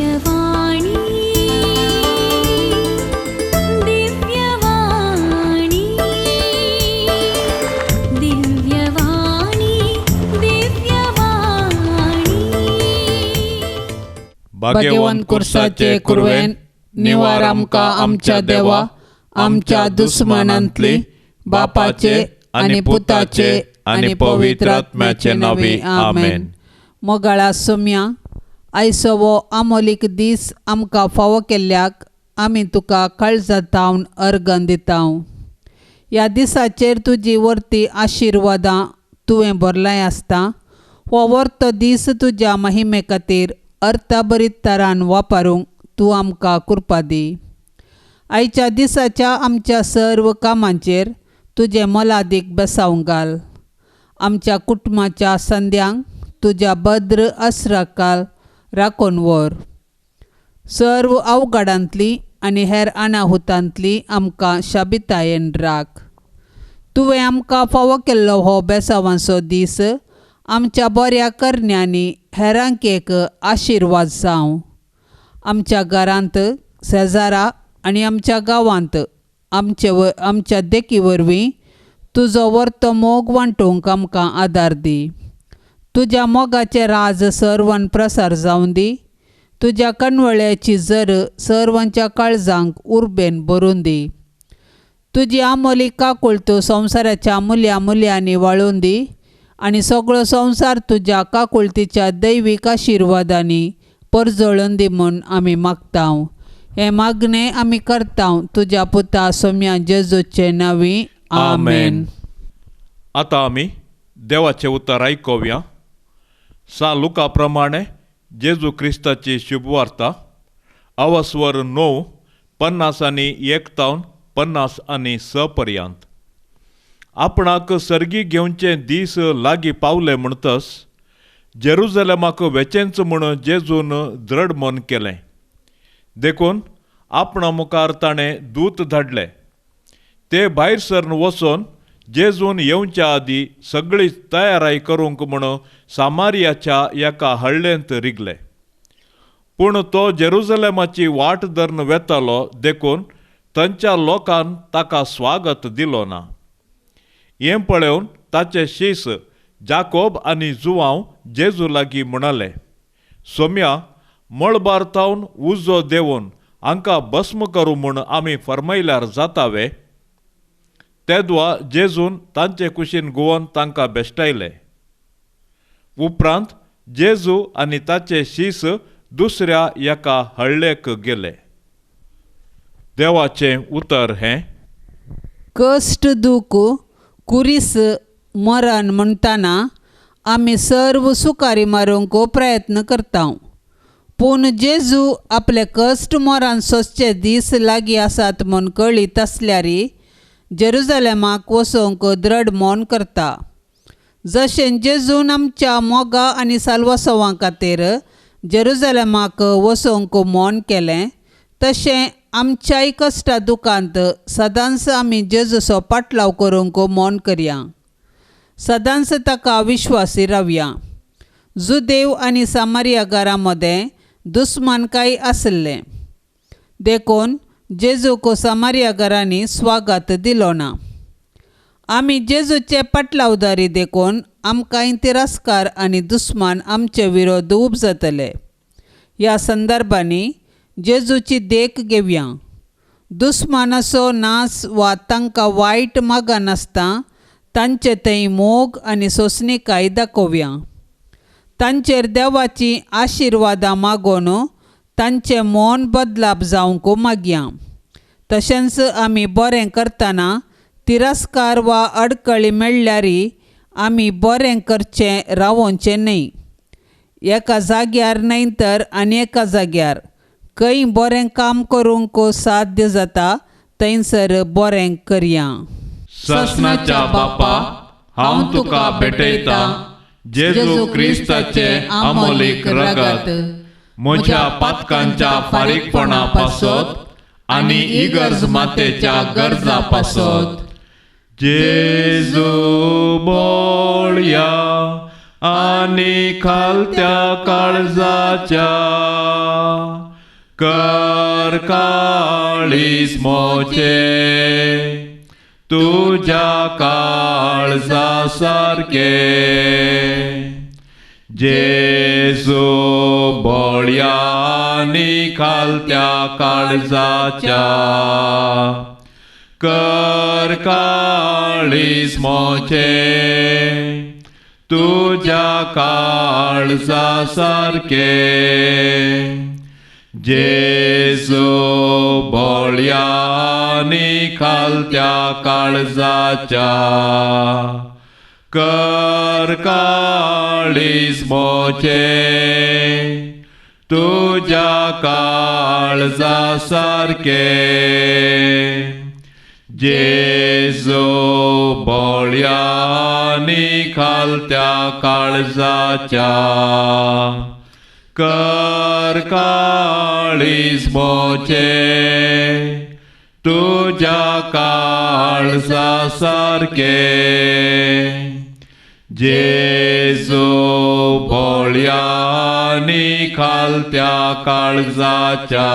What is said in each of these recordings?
दिव्यवाणी दिव्यवाणी दिव्यवाणी दिव्यवाणी भाग्यवान कुर्साचे कुरवेन निवार आमकां आमच्या देवा आमच्या दुस्मनांतली बापाचे आनी पुताचे आनी पवित्र आत्म्याचे नावी आमेन. मोगाळा सोम्या, आयचो वो आमोलीक दीस आमकां फावो केल्ल्याक आमी तुका काळजांतावन अर्गन दितां. ह्या दिसाचेर तुजी वर्ती आशिर्वादां तुवें भरलाय आसता. हो वर्तो दीस तुज्या महिमे खातीर अर्थबरीत तरान वापरूंक तूं आमकां कृपा दी. आयच्या दिसाच्या आमच्या सर्व कामांचेर तुजें मोलादीक बेसावंक घाल. आमच्या कुटुंबाच्या संद्यांक तुज्या भद्र आसराकाल राखून व्हर. सर्व अवघडांतली आनी हेर अनाहुतांतली आमकां शाबितायेन राख. तुवें आमकां फावो केल्लो हो बेसांवाचो दीस आमच्या बऱ्या करण्यांनी हेरांक एक आशिर्वाद जावं. आमच्या घरांत, शेजारा आनी आमच्या गांवांत आमच्या देखी वरवीं तुजो वर्तो मोग वांटूंक आमकां आदार दी. तुज्या मोगाचें राज सर्वान प्रसार जावं दी. तुज्या कणवळ्याची जर सर्वांच्या काळजांक उर्बेन भरून दी. तुजी आमोलीक काकूळट संवसाराच्या मुल्यांनी वाळून दी आनी सगळो संवसार तुज्या काकूळटीच्या दैवीक आशिर्वादांनी परजळून दी म्हूण आमी मागतां. हें मागणें आमी करतां तुज्या पुता सोम्या जेजूचे नांवी आमेन. आतां आमी देवाचें उतर आयकोवया. लुका प्रमाणे जेजू क्रिस्ताची शुभवार्ता, अवस्वर 9, 50 आनी 1 50 आनी 6 पर्यंत. आपणाक सर्गी घेवचें दीस लागीं पावले म्हणटच जेरुजलेमाक वेचेंच म्हूण जेजून दृढ मन केलें. देखून आपणा मुखार ताणें दूत धाडले. ते भायर सरन वचोन जेजून येवच्या आदीं सगळी तयाराय करूंक म्हूण सामारियाच्या एका हळ्ळेंत रिगले. पूण तो जेरुजलेमाची वाट धरून वेतालो देखून थंयच्या लोकांन ताका स्वागत दिलो ना. हें पळोवन ताचे शीस जाकोब आनी जुवांव जेजू लागीं म्हणाले, सोम्या, मळबार थावन उजो देंवन हांकां भस्म करूं म्हूण आमी फर्मयल्यार जातावे. तेदवा जेजून तांचे कुशीन घुंवन तांकां बेश्टायले. उपरांत जेजू आनी ताचे शीस दुसऱ्या एका हळ्ळेक गेले. देवाचें उतर हें. कश्ट, दूख, कुरीस, मरण म्हणटाना आमी सर्व सुकारी मारूंक प्रयत्न करता. पूण जेजू आपले कश्ट मोरान सोंसचे दीस लागीं आसात म्हूण कळीत आसल्यार जेरुजलेमाक वचूंक दृढ मन करता. जशें जेजून आमच्या मोगा आनी साल्वासोवां खातीर जेरुजलेमाक वचूंक मन केलें, तशें आमच्याय कश्टा दुखांत सदांच आमी जेजूचो पाटलाव करूंक मन करया. सदांच ताका विश्वासी रावया. जुदेव आनी सामारिया घरां मदें दुस्मानकाय आसलें. देखून जेजूक सामारिया घरांनी स्वागत दिलो ना. आमी जेजूचे पाटलावदारी देखून आमकांय तिरस्कार आनी दुस्मान आमचे विरोध उपजतले. ह्या संदर्भांनी जेजूची देख घेवया. दुस्मानाचो नास वा तांकां वायट मागा नासता तांचे थंय मोग आनी सोंसणीकाय दाखोवया. तांचेर देवाची आशिर्वादां मागून तांचें मन बदलाप जावंक मागया. तशेंच आमी बरें करतना तिरस्कार वा अडकळी मेळ्ळ्यार आमी बरें करचें रावोवचें न्हय. एका जाग्यार न्हय तर आनी एका जाग्यार खंय बरें काम करूंक साध्य जाता थंयसर बरें करया. ससनाच्या बापा, हांव तुका भेटयतां जेजू क्रिस्ताचे आमोलीक रगत, म्हज्या पातकांच्या फारीकपणा पासत आनी इगर्ज मातेच्या गरजा पासत. जेजू बोळ्या आनी खालत्या काळजाच्या कर काळीस मोचे तुझ्या काळजा सारखे जेजू बळ्या आनी खालत्या काळजाच्या कर काळीस मोचे तुझ्या काळजा सारखे जेजू बळ्या आनी खालत्या काळजाच्या कर काळीस मोचे तुझ्या काळजा सारखे जेजू बळ्या आनी खालत्या काळजाच्या कर काळीस मोचे तुझ्या काळजा सारखे जेजू बळ्या आनी खालत्या काळजाच्या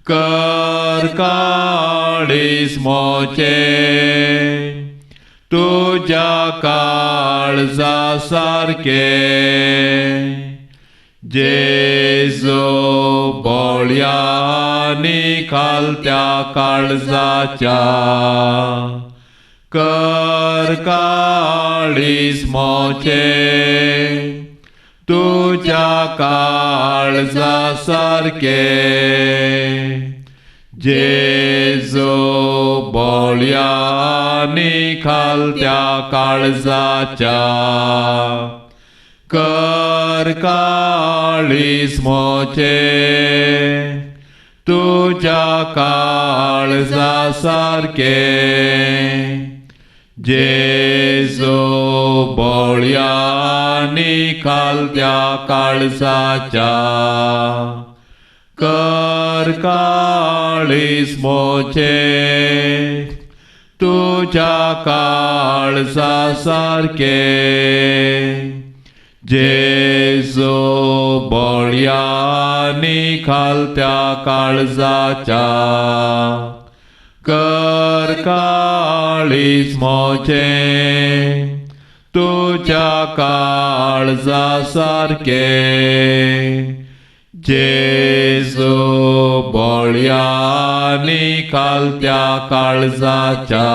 कर काळीस मोचे तुझ्या काळजा सारखे जेजू बळ्या आनी खालत्या काळजाच्या कर काळीस मोचे तुझ्या काळजा सारखे जेजू बळ्या आनी खालत्या काळजाच्या कर काळीस मोचे तुझ्या काळजा सारखे जेजू बळ्या आनी खालत्या काळजाच्या कर काळीस मोचे तुझ्या काळजा सारखे जेजू बळ्या आनी खालत्या काळजाच्या कर काळीस मोचे तुझ्या काळजा सारखे जेजू बळ्या आनी खालत्या काळजाच्या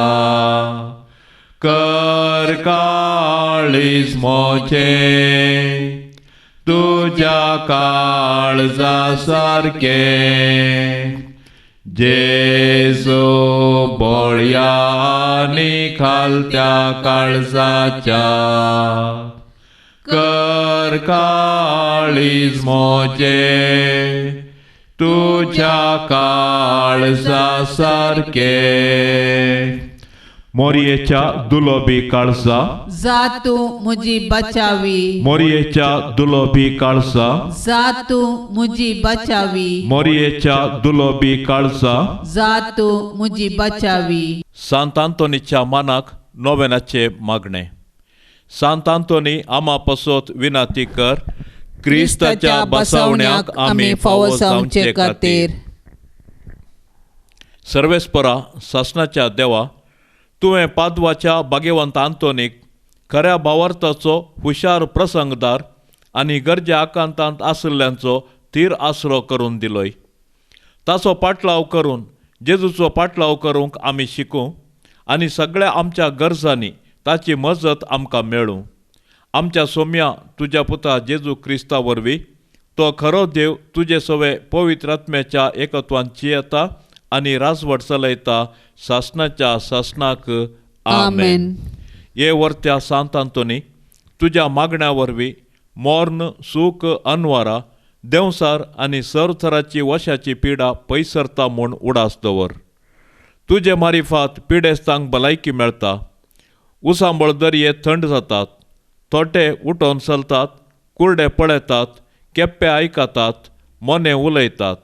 कर काळीस मोचे तुझ्या काळजा सारखे जेजू बळ्या आनी खालत्या काळजाच्या कर काळीस मोचे तुझ्या काळजा सारखे मोरयेच्या दुलोबी काळजा जा तू मुजी बचावी मोरयेच्या दुलोबी काळजा जा तू मुजी बचावी मोरयेच्या दुलोबी काळजा जा तू मुजी बचावी सांत आंतोनीच्या मानाक नोवेनाचे मागणे सांत आंतोनी आमा पसोत विनाती कर क्रिस्ताच्या बसवण्याक आमी फावो जावचे खातीर सर्वेस्परा शासनाच्या देवा तुवें पाद्वाच्या भाग्यवंत आंतोनीक खऱ्या भावार्थाचो हुशार प्रसंगदार आनी गरजे आकांतांत आशिल्ल्यांचो थीर आसरो करून दिलोय. ताचो पाटलाव करून जेजूचो पाटलाव करूंक आमी शिकूं आनी सगळ्या आमच्या गरजांनी ताची मजत आमकां मेळूं. आमच्या सोम्या तुज्या पुता जेजू क्रिस्ता वरवीं तो खरो देव तुजे सवे पवित्र आत्म्याच्या एकत्वान जियेता आनी राजवट चलयता शासनाच्या शासनाक आमेन. हे वर्त्या सांत आंतोनी तुज्या मागण्या वरवीं मोर्न सूख अनवारा देंवसार आनी सरथराची वशाची पिडा पयसरता म्हूण उडास दवर. तुजे मारिफात पिडेस्तांक भलायकी मेळटा. उसांबळ दर्ये थंड जातात. थोटे उठोन चलतात. कुर्डे पळयतात. केप्पे आयकतात. मोने उलयतात.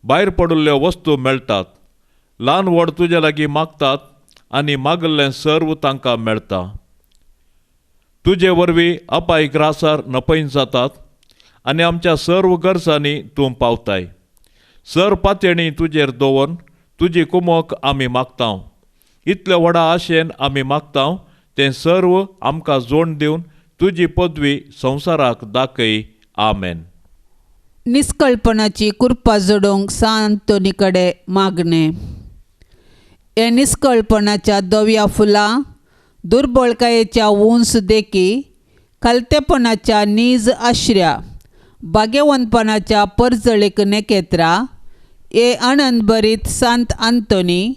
भायर पडिल्ल्यो वस्तू मेळटात. ल्हान व्हड तुजे लागीं मागतात आनी मागल्लें सर्व तांकां मेळटा. तुजे वरवीं अपाय ग्रासार नपयन जातात आनी आमच्या सर्व गरजांनी तूं पावताय. सर पातयणी तुजेर दवरून तुजी कुमक आमी मागतांव. इतले व्हडा आशेन आमी मागतांव तें सर्व आमकां जोड दिवन तुजी पदवी संवसाराक दाखय. आमेन. निष्कळपणाची कृपा जोडूंक सांतोनी कडेन मागणें. हे निष्कळपणाच्या दव्या फुलां, दुर्बळकायेच्या उंच देखी, खालतेपणाच्या नीज आश्र्या, भाग्यवंतपणाच्या परजळीक नेकेत्रा, हे आनंद भरीत सांत आंतोनी,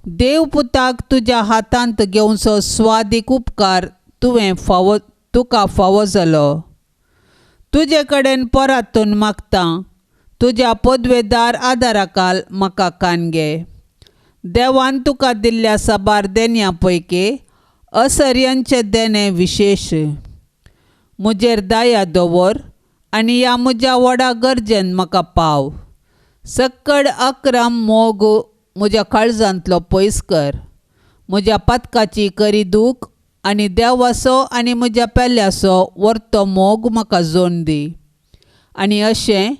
देवपुताक तुज्या हातांत घेवचो स्वादीक उपकार तुका फावो जालो. तुजे कडेन परातून मागतां, तुज्या पदवेदार आदाराखाल म्हाका कानगे. देवान तुका दिल्ल्या साबार देण्यां पैकी असर्यांचे देणे विशेश. म्हजेर दया दवर आनी ह्या म्हज्या व्हडा गरजेन म्हाका पाव. सक्कड अक्रम मोग म्हज्या काळजांतलो पयस कर. म्हज्या पातकाची करी दूख आनी देवाचो आनी म्हज्या पेल्याचो व्हरतो मोग म्हाका जोड दी. आनी अशें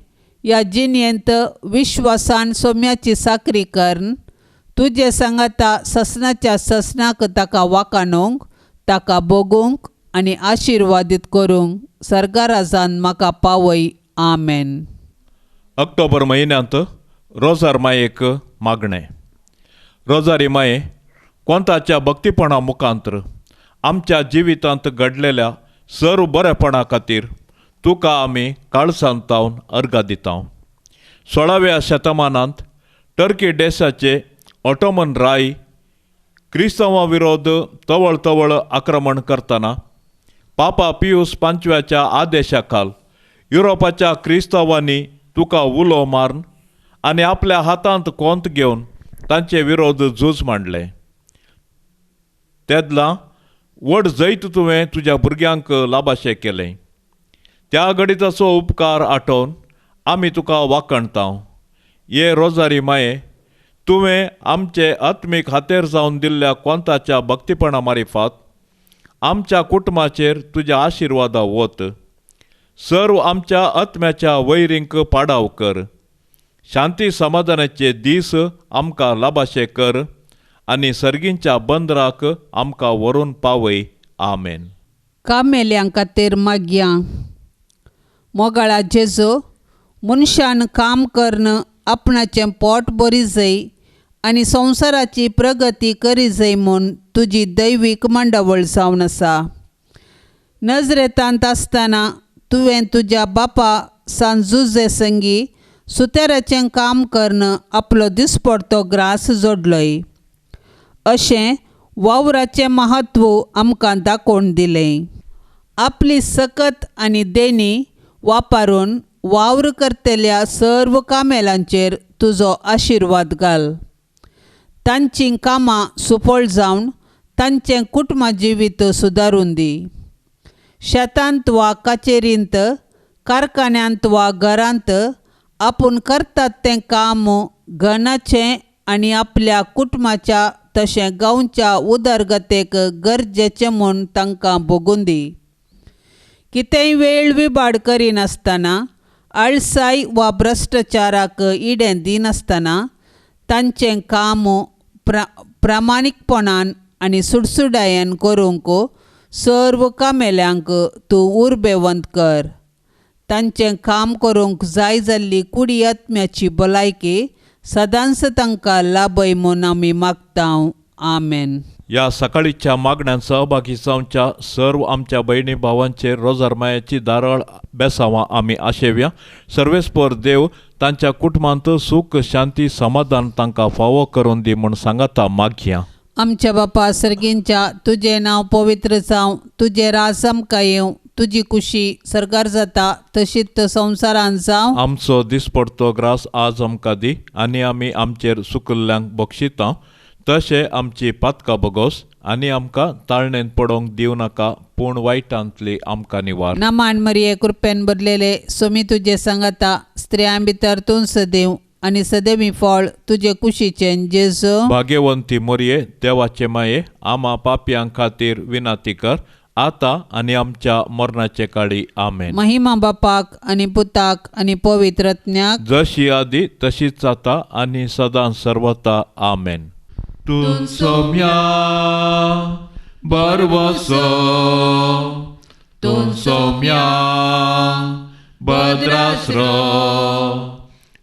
ह्या जिणेंत विश्वासान सोम्याची साकरी करन तुजे सांगाता ससनाच्या ससनाक ताका वाखाणूंक, ताका बोगूंक आनी आशिर्वादीत करूंक सर्गाराजान म्हाका पावय. आमेन. ऑक्टोबर म्हयन्यांत रोजार मायेक मागणें. रोजारी माये, कोंताच्या भक्तीपणा मुखांतर आमच्या जिवितांत घडलेल्या सर्व बरेपणा खातीर तुका आमी काळसांतावन अर्गां दितांव. 16व्या शेतमानांत टर्की देशाचे ऑटोमन राय क्रिस्तवां विरोध तवळ आक्रमण करतना पापा पियूस पांचव्याच्या आदेशा खाल युरोपाच्या क्रिस्तवांनी तुका उलो मारून आनी आपल्या हातांत कोंत घेवन तांचे विरोध झूज मांडलें. तेदलां व्हड जैत तुवें तुज्या भुरग्यांक लाबाशें केलें. त्या घडीचो उपकार आठोवन आमी तुका वाखणतांव. ये रोजारी माये, तुवें आमचे आत्मीक हातेर जावन दिल्ल्या कोंताच्या भक्तीपणा मारिफात आमच्या कुटुंबाचेर तुज्या आशिर्वादा वत. सर्व आमच्या आत्म्याच्या वैरींक पाडाव कर. शांती समाधानाचे दीस आमकां लाबाशे कर आनी सर्गींच्या बंदराक आमकां व्हरून पावय. आमेन. कामेल्यां खातीर मागया. मोगाळा जेजू, मनशान काम करन आपणाचें पोट भरी जाय आनी संवसाराची प्रगती करी जाय म्हूण तुजी दैवीक मंडवळ जावन आसा. नजरेतांत आसतना तुवें तुज्या बापा सांजुजे संगी सुतेराचें काम करन आपलो दिसपडतो ग्रास जोडलोय. अशें वावराचें महत्व आमकां दाखोवन दिलें. आपली सकत आनी देणी वापरून वावर करतल्या सर्व कामेलांचेर तुजो आशिर्वाद घाल. तांचीं कामां सुफळ जावन तांचें कुटुंब जिवीत सुदारून दी. शेतांत वा कचेरींत, कारखान्यांत वा घरांत आपूण करतात तें काम घनाचें आनी आपल्या कुटुंबाच्या तशें गांवच्या उदरगतेक गरजेचें म्हूण तांकां भोगून दी. कितेंय वेळ विबाड करिनासतना, आळसाय वा भ्रश्टाचाराक इडें दिनासतना तांचें काम प्रामाणीकपणान आनी सुडसुडायेन करूंक सर्व कामेल्यांक तूं उर्बेवंत कर. तांचें काम करूंक जाय जाल्ली कुडी आत्म्याची भलायकी सदांच तांकां लाभय म्हूण आमी मागतांव. आमेन. ह्या सकाळीच्या मागण्यांत सहभागी जावच्या सर्व आमच्या भयणी भावांचेर रोजार मायाची दारळ बेसांवां आमी आशेवया. सर्वेस्पर देव तांच्या कुटुंबांत सुख शांती समाधान तांकां फावो करून दी म्हूण सांगाता मागया. आमच्या बापा सर्गींच्या, तुजें नांव पवित्र जावं, तुजें राज आमकां येवं, तुजी कुशी सरकार जाता तशीच संवसारांत जावं. आमचो दिसपडतो ग्रास आज आमकां दी आनी आमी आमचेर चुकल्ल्यांक बक्षिता तशें आमची पातकां बगोस आनी आमकां ताळणेन पडोवंक दिवं नाका, पूण वायटांतली आमकां निवार. नमान मरिये कृपेन भरलेले सोमी तुजे सांगाता स्त्रियां भितर तूं सदैव आनी सदैवी फळ तुजे कुशीचें जेजू. भाग्यवंती मोरये, देवाचे माये, आमा पापयां खातीर विनाती कर आता आणि आमच्या मरणाचे काळी आमेन. महिमा बापाक आणि पुताक आणि पवित्रज्ञाक जशी आधी तशीच आता आणि सदां सर्वता आमेन. तूं सोम्या बरवसो, तूं सोम्या भद्रास्रो,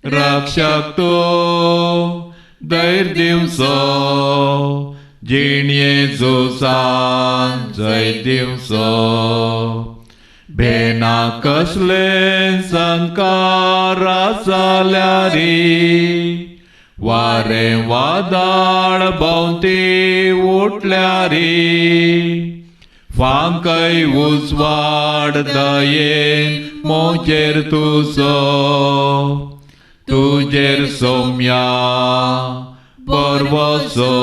रक्षक तो दैर दिवसो, जिणये जोसान जय दिवसो. भेना कसले संकारा जाल्यारी, वारे वादाळ भोंवती उठल्यारी, फांकय उजवाड दयेन मोजेर तुजो, तुजेर सोम्या बरवसो.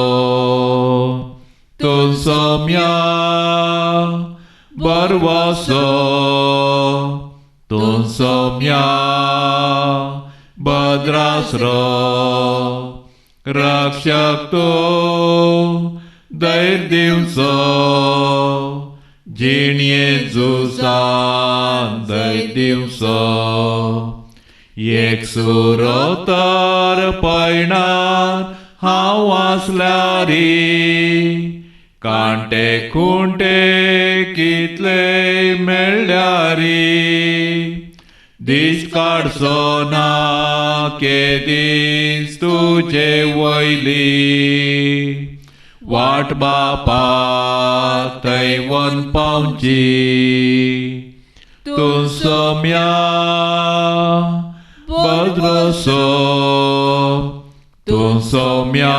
तूं सोम्या बरवसो, तूं सोम्या भद्रास्रो, रक्षक तो दैर दिवसो, जिणये जुसान दैर दिवसो. एक सुरोतर पैणान हांव आसल्यारी, कांटे खुंटे कितले मेळ्ळ्यारी, दीस काडचो ना केदीस तुजे वयली, वाट बापा थंय वन पावची. तूं सोम्या भद्रसो, तूं सोम्या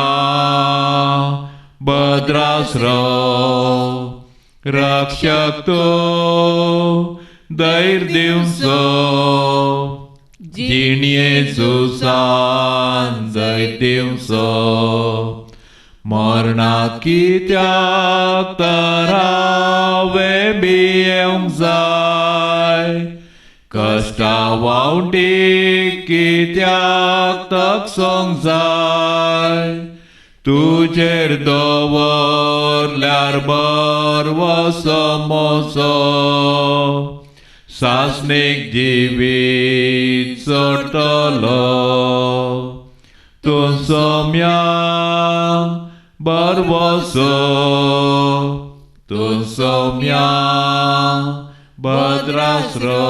भद्रास्रो, रक्षक तो दैर दिवसो, जिणये जुसान दैर दिवसो. मरणा कित्याक तर हांवें बी येवंक जाय, कश्टा वावटी कित्याक तगसोंक जाय. तुजेर दवरल्यार बरवसो मोसो, सासणीक जिवीत सोडटलो. तूं सोम्या बरवसो, तूं सोम्या भद्रास्रो,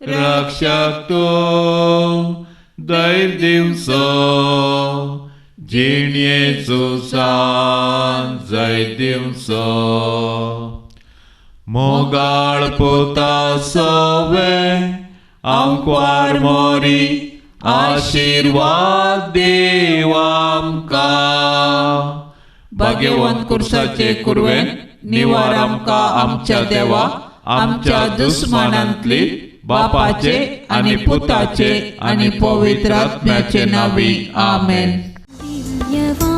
रक्षक तो दैर दिवसो, जिणये जुसान जय दिवसो. मोगाळ पोता सोवे आमकां मोरी, आशीर्वाद देव आमकां. भाग्यवंत कुर्साचे कुरवेन निवार आमकां आमच्या देवा, आमच्या दुस्मानांतली बापाचे आणि पुताचे आणि पवित्र आत्म्याचे नावी आमेन. दिव्यवाणी